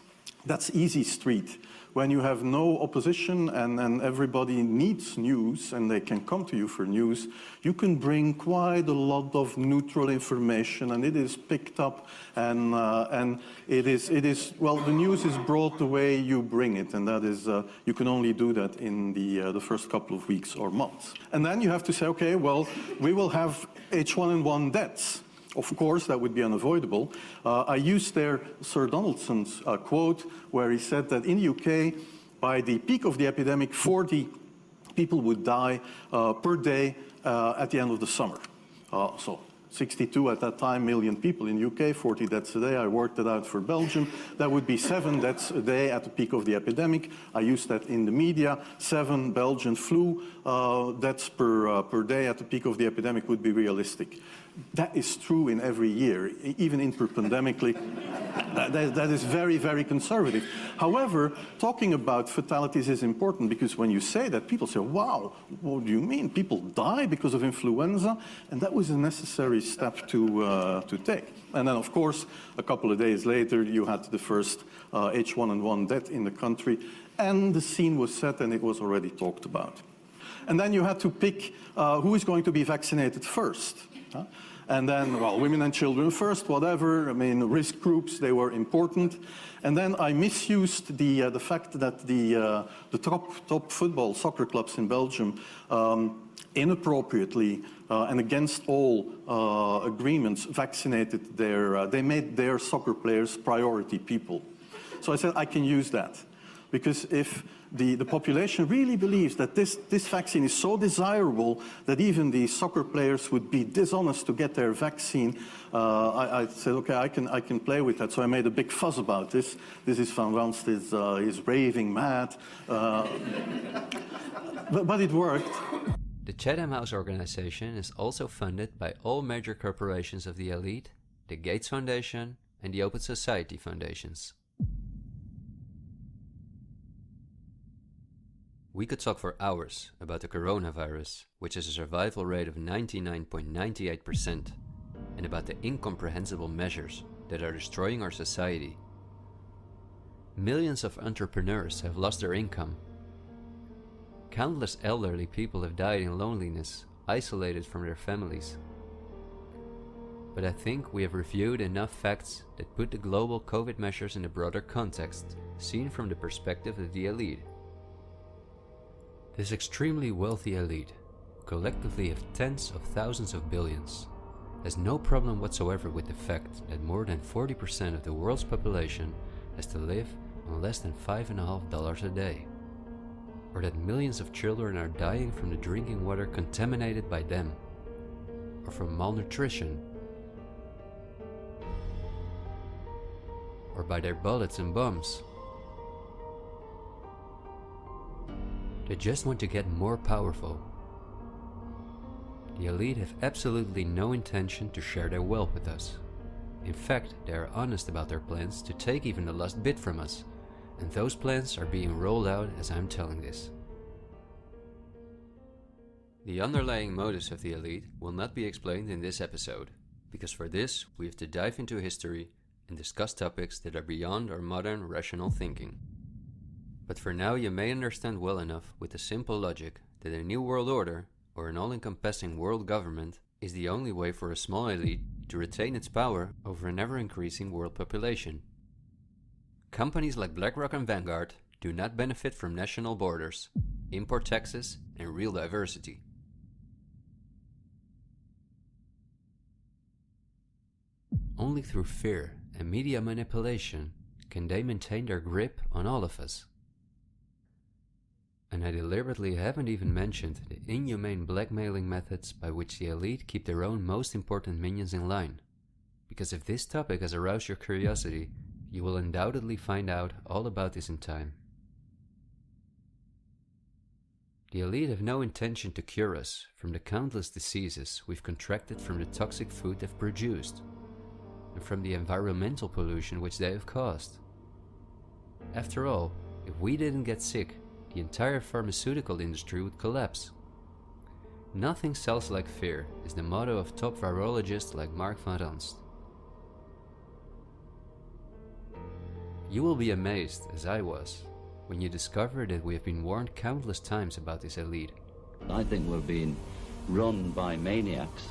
that's easy street when you have no opposition and everybody needs news and they can come to you for news, you can bring quite a lot of neutral information, and it is picked up, and it is well, the news is brought the way you bring it, and that is you can only do that in the first couple of weeks or months. And then you have to say, okay, well, we will have H1N1 deaths. Of course, that would be unavoidable. I used there Sir Donaldson's quote, where he said that in the UK, by the peak of the epidemic, 40 people would die per day at the end of the summer. So 62 at that time million people in the UK, 40 deaths a day. I worked it out for Belgium. That would be 7 deaths a day at the peak of the epidemic. I used that in the media. 7 Belgian flu deaths per day at the peak of the epidemic would be realistic. That is true in every year, even interpandemically. That is very, very conservative. However, talking about fatalities is important, because when you say that, people say, wow, what do you mean? People die because of influenza? And that was a necessary step to take. And then, of course, a couple of days later, you had the first H1N1 death in the country, and the scene was set and it was already talked about. And then you had to pick who is going to be vaccinated first. And then, well, women and children first, whatever. I mean, risk groups, they were important. And then I misused the fact that the top football soccer clubs in Belgium inappropriately and against all agreements vaccinated they made their soccer players priority people. So I said I can use that, because if the population really believes that this vaccine is so desirable that even the soccer players would be dishonest to get their vaccine, I said, okay, I can play with that. So I made a big fuss about this. This is Van Ranst is raving mad, but it worked. The Chatham House organization is also funded by all major corporations of the elite, the Gates Foundation and the Open Society Foundations. We could talk for hours about the coronavirus, which has a survival rate of 99.98%, and about the incomprehensible measures that are destroying our society. Millions of entrepreneurs have lost their income. Countless elderly people have died in loneliness, isolated from their families. But I think we have reviewed enough facts that put the global COVID measures in a broader context, seen from the perspective of the elite. This extremely wealthy elite, collectively of tens of thousands of billions, has no problem whatsoever with the fact that more than 40% of the world's population has to live on less than $5.50 a day, or that millions of children are dying from the drinking water contaminated by them, or from malnutrition, or by their bullets and bombs. They just want to get more powerful. The elite have absolutely no intention to share their wealth with us. In fact, they are honest about their plans to take even the last bit from us, and those plans are being rolled out as I'm telling this. The underlying motives of the elite will not be explained in this episode, because for this we have to dive into history and discuss topics that are beyond our modern rational thinking. But for now you may understand well enough with the simple logic that a new world order, or an all-encompassing world government, is the only way for a small elite to retain its power over an ever-increasing world population. Companies like BlackRock and Vanguard do not benefit from national borders, import taxes, and real diversity. Only through fear and media manipulation can they maintain their grip on all of us. And I deliberately haven't even mentioned the inhumane blackmailing methods by which the elite keep their own most important minions in line. Because if this topic has aroused your curiosity, you will undoubtedly find out all about this in time. The elite have no intention to cure us from the countless diseases we've contracted from the toxic food they've produced, and from the environmental pollution which they have caused. After all, if we didn't get sick, the entire pharmaceutical industry would collapse. Nothing sells like fear is the motto of top virologists like Mark van Ranst. You will be amazed, as I was, when you discover that we have been warned countless times about this elite. I think we're being run by maniacs.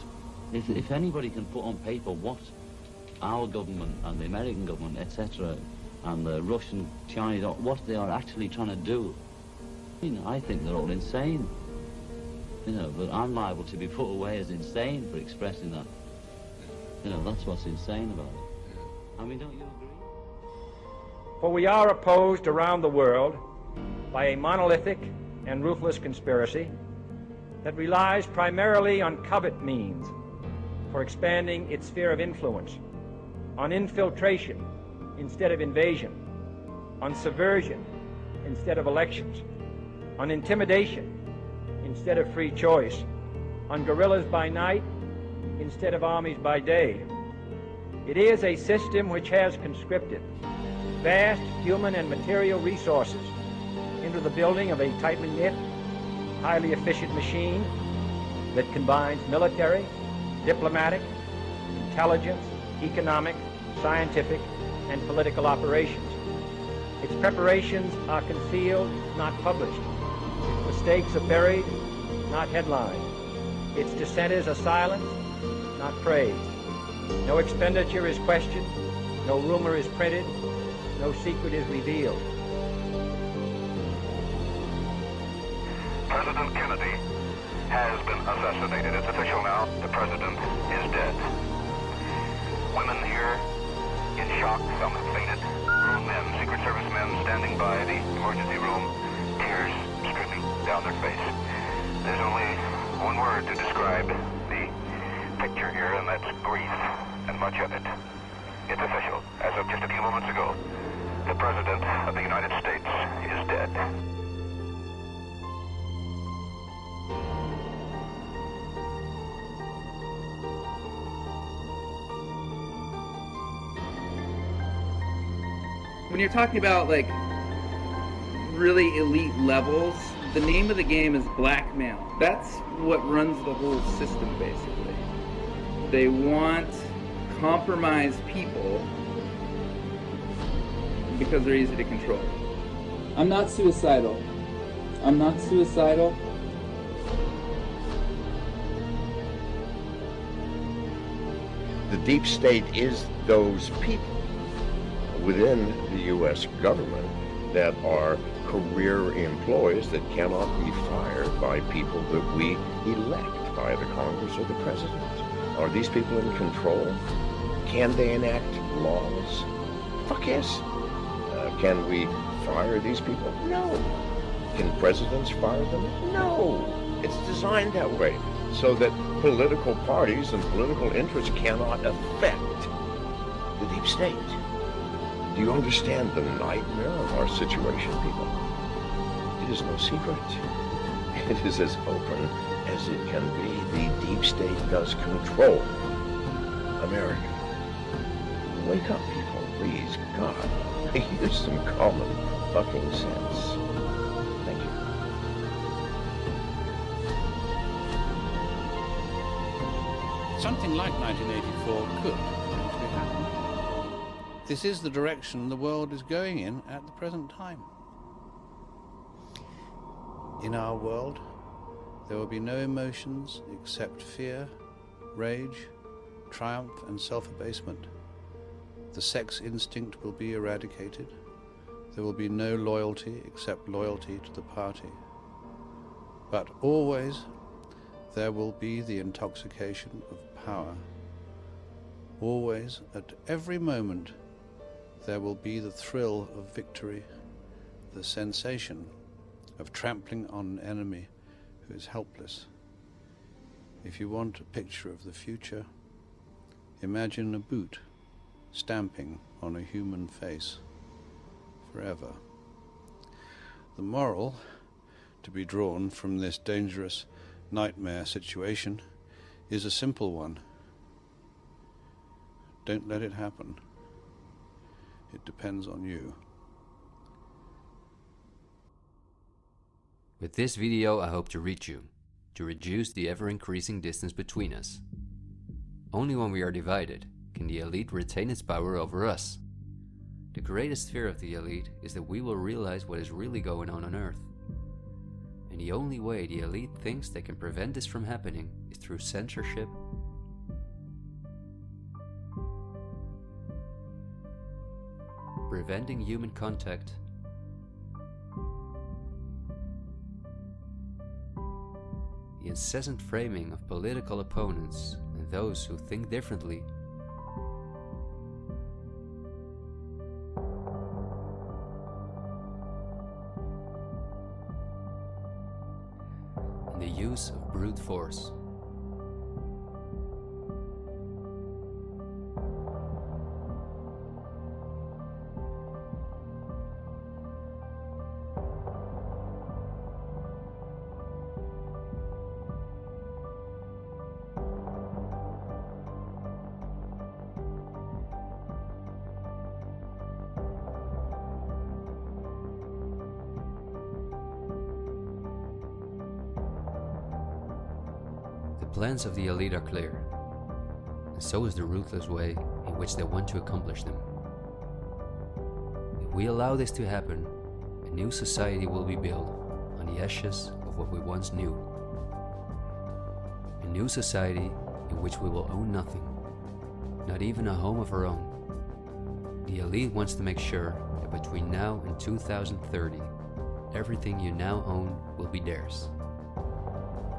If anybody can put on paper what our government and the American government, etc., and the Russian, Chinese, what they are actually trying to do, I think they're all insane. But I'm liable to be put away as insane for expressing that. That's what's insane about it. I mean, don't you agree? For we are opposed around the world by a monolithic and ruthless conspiracy that relies primarily on covert means for expanding its sphere of influence, on infiltration instead of invasion, on subversion instead of elections, on intimidation instead of free choice, on guerrillas by night instead of armies by day. It is a system which has conscripted vast human and material resources into the building of a tightly knit, highly efficient machine that combines military, diplomatic, intelligence, economic, scientific, and political operations. Its preparations are concealed, not published. Its mistakes are buried, not headlined. Its dissenters are silenced, not praised. No expenditure is questioned, no rumor is printed, no secret is revealed. President Kennedy has been assassinated. It's official now. The president is dead. Women here in shock, some have fainted. Grown men, Secret Service men standing by the emergency room, tears streaming down their face. There's only one word to describe the picture here, and that's grief, and much of it. It's official. As of just a few moments ago, the President of the United States is dead. When you're talking about like really elite levels, the name of the game is blackmail. That's what runs the whole system, basically. They want compromised people because they're easy to control. I'm not suicidal. I'm not suicidal. The deep state is those people within the U.S. government that are career employees that cannot be fired by people that we elect by the Congress or the President. Are these people in control? Can they enact laws? Fuck yes. Can we fire these people? No. Can presidents fire them? No. It's designed that way so that political parties and political interests cannot affect the deep state. Do you understand the nightmare of our situation, people? It is no secret. It is as open as it can be. The deep state does control America. Wake up, people, please. God, use some common fucking sense. Thank you. Something like 1984 could actually happen. This is the direction the world is going in at the present time. In our world, there will be no emotions except fear, rage, triumph, and self-abasement. The sex instinct will be eradicated. There will be no loyalty except loyalty to the party. But always there will be the intoxication of power. Always, at every moment, there will be the thrill of victory, the sensation of trampling on an enemy who is helpless. If you want a picture of the future, imagine a boot stamping on a human face forever. The moral to be drawn from this dangerous nightmare situation is a simple one. Don't let it happen. It depends on you. With this video, I hope to reach you, to reduce the ever-increasing distance between us. Only when we are divided can the elite retain its power over us. The greatest fear of the elite is that we will realize what is really going on Earth. And the only way the elite thinks they can prevent this from happening is through censorship, preventing human contact, the incessant framing of political opponents and those who think differently, and the use of brute force. The plans of the elite are clear, and so is the ruthless way in which they want to accomplish them. If we allow this to happen, a new society will be built on the ashes of what we once knew. A new society in which we will own nothing, not even a home of our own. The elite wants to make sure that between now and 2030, everything you now own will be theirs.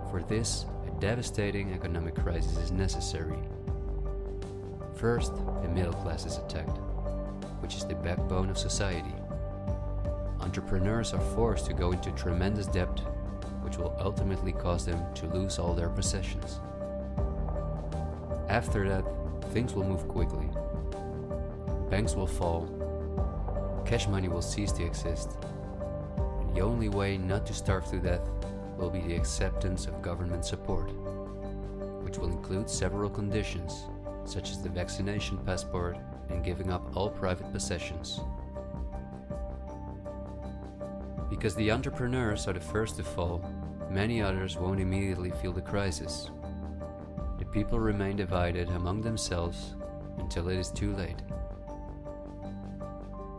For this, a devastating economic crisis is necessary. First, the middle class is attacked, which is the backbone of society. Entrepreneurs are forced to go into tremendous debt, which will ultimately cause them to lose all their possessions. After that, things will move quickly. Banks will fall, cash money will cease to exist, and the only way not to starve to death will be the acceptance of government support, which will include several conditions, such as the vaccination passport and giving up all private possessions. Because the entrepreneurs are the first to fall, many others won't immediately feel the crisis. The people remain divided among themselves until it is too late.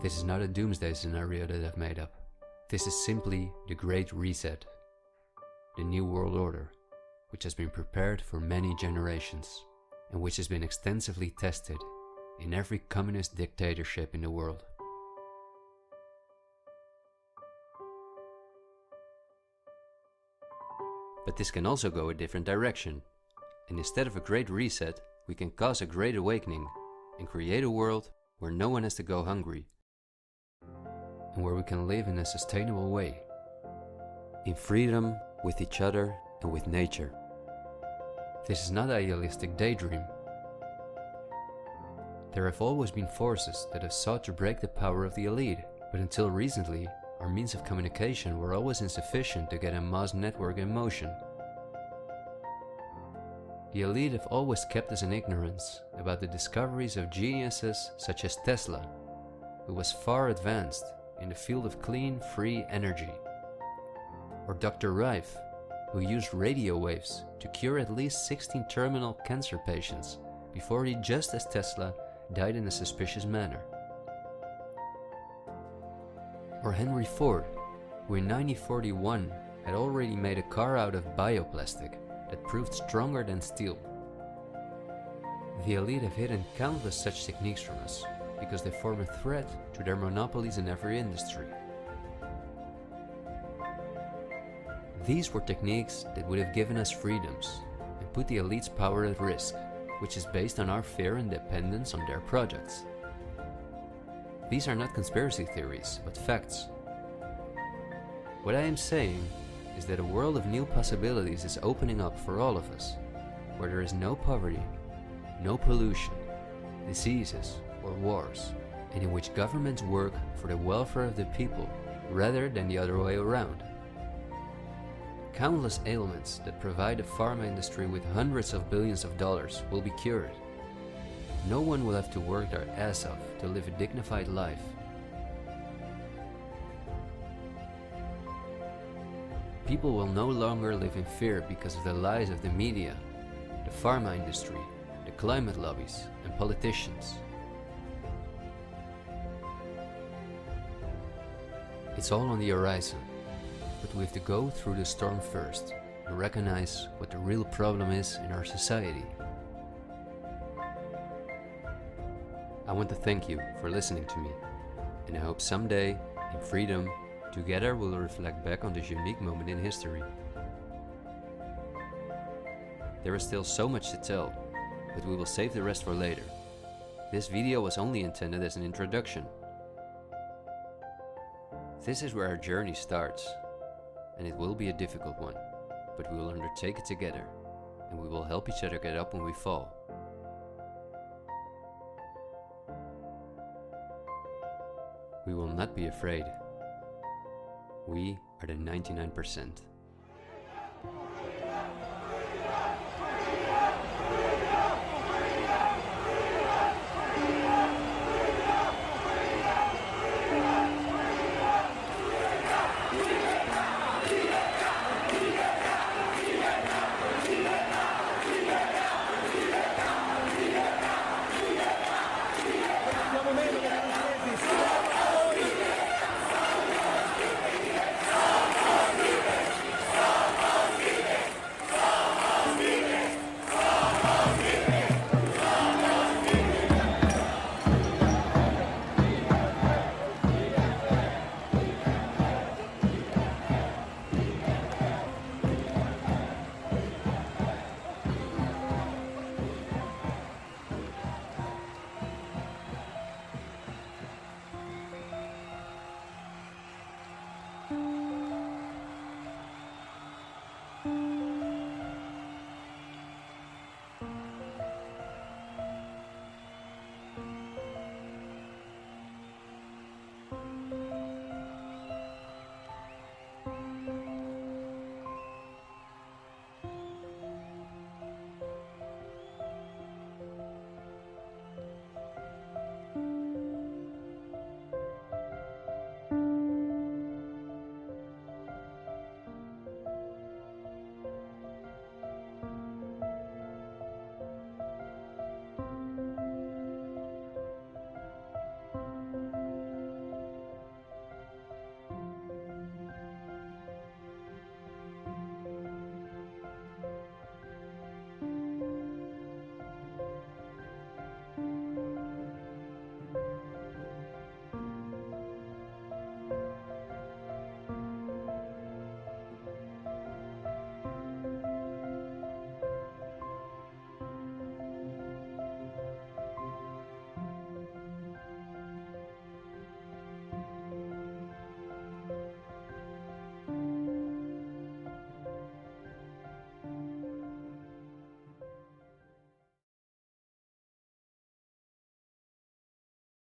This is not a doomsday scenario that I've made up. This is simply the Great Reset, the New World Order, which has been prepared for many generations and which has been extensively tested in every communist dictatorship in the world. But this can also go a different direction, and instead of a great reset, we can cause a great awakening and create a world where no one has to go hungry, and where we can live in a sustainable way, in freedom with each other and with nature. This is not an idealistic daydream. There have always been forces that have sought to break the power of the elite, but until recently, our means of communication were always insufficient to get a mass network in motion. The elite have always kept us in ignorance about the discoveries of geniuses such as Tesla, who was far advanced in the field of clean, free energy, or Dr. Rife, who used radio waves to cure at least 16 terminal cancer patients before he, just as Tesla, died in a suspicious manner. Or Henry Ford, who in 1941 had already made a car out of bioplastic that proved stronger than steel. The elite have hidden countless such techniques from us because they form a threat to their monopolies in every industry. These were techniques that would have given us freedoms and put the elite's power at risk, which is based on our fear and dependence on their projects. These are not conspiracy theories, but facts. What I am saying is that a world of new possibilities is opening up for all of us, where there is no poverty, no pollution, diseases, or wars, and in which governments work for the welfare of the people rather than the other way around. Countless ailments that provide the pharma industry with hundreds of billions of dollars will be cured. No one will have to work their ass off to live a dignified life. People will no longer live in fear because of the lies of the media, the pharma industry, the climate lobbies, and politicians. It's all on the horizon, but we have to go through the storm first and recognize what the real problem is in our society. I want to thank you for listening to me, and I hope someday, in freedom, together we'll reflect back on this unique moment in history. There is still so much to tell, but we will save the rest for later. This video was only intended as an introduction. This is where our journey starts, and it will be a difficult one, but we will undertake it together, and we will help each other get up when we fall. We will not be afraid. We are the 99%.